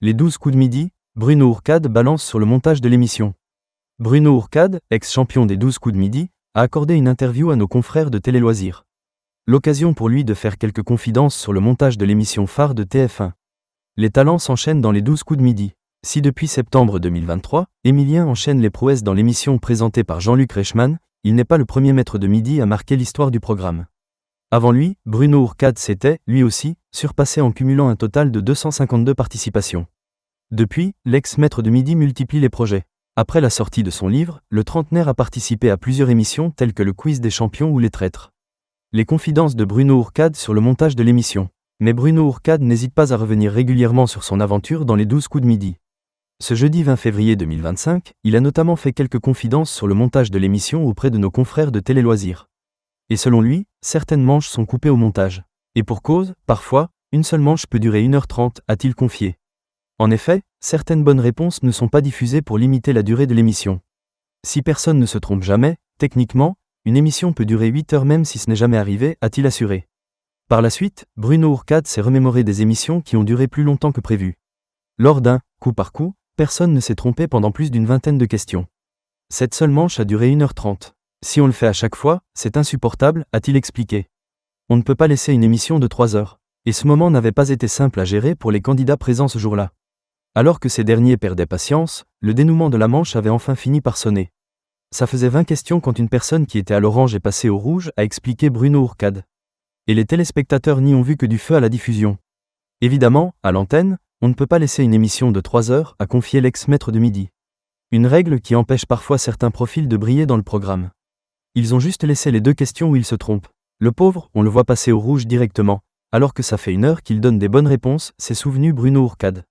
Les 12 coups de midi, Bruno Ourcade balance sur le montage de l'émission. Bruno Ourcade, ex-champion des 12 coups de midi, a accordé une interview à nos confrères de Télé Loisirs. L'occasion pour lui de faire quelques confidences sur le montage de l'émission phare de TF1. Les talents s'enchaînent dans les 12 coups de midi. Si depuis septembre 2023, Émilien enchaîne les prouesses dans l'émission présentée par Jean-Luc Reichmann, il n'est pas le premier maître de midi à marquer l'histoire du programme. Avant lui, Bruno Ourcade s'était, lui aussi, surpassé en cumulant un total de 252 participations. Depuis, l'ex-maître de midi multiplie les projets. Après la sortie de son livre, le trentenaire a participé à plusieurs émissions telles que le Quiz des champions ou Les Traîtres. Les confidences de Bruno Ourcade sur le montage de l'émission. Mais Bruno Ourcade n'hésite pas à revenir régulièrement sur son aventure dans les 12 coups de midi. Ce jeudi 20 février 2025, il a notamment fait quelques confidences sur le montage de l'émission auprès de nos confrères de Télé Loisirs. Et selon lui, certaines manches sont coupées au montage. Et pour cause, parfois, une seule manche peut durer 1h30, a-t-il confié. En effet, certaines bonnes réponses ne sont pas diffusées pour limiter la durée de l'émission. Si personne ne se trompe jamais, techniquement, une émission peut durer 8 heures même si ce n'est jamais arrivé, a-t-il assuré. Par la suite, Bruno Ourcade s'est remémoré des émissions qui ont duré plus longtemps que prévu. Lors d'un « coup par coup », personne ne s'est trompé pendant plus d'une vingtaine de questions. Cette seule manche a duré 1h30. Si on le fait à chaque fois, c'est insupportable, a-t-il expliqué. On ne peut pas laisser une émission de 3 heures. Et ce moment n'avait pas été simple à gérer pour les candidats présents ce jour-là. Alors que ces derniers perdaient patience, le dénouement de la manche avait enfin fini par sonner. Ça faisait 20 questions quand une personne qui était à l'orange est passée au rouge, a expliqué Bruno Ourcade. Et les téléspectateurs n'y ont vu que du feu à la diffusion. Évidemment, à l'antenne, on ne peut pas laisser une émission de 3 heures, a confié l'ex-maître de midi. Une règle qui empêche parfois certains profils de briller dans le programme. Ils ont juste laissé les 2 questions où ils se trompent. Le pauvre, on le voit passer au rouge directement, alors que ça fait 1 heure qu'il donne des bonnes réponses, s'est souvenu Bruno Ourcade.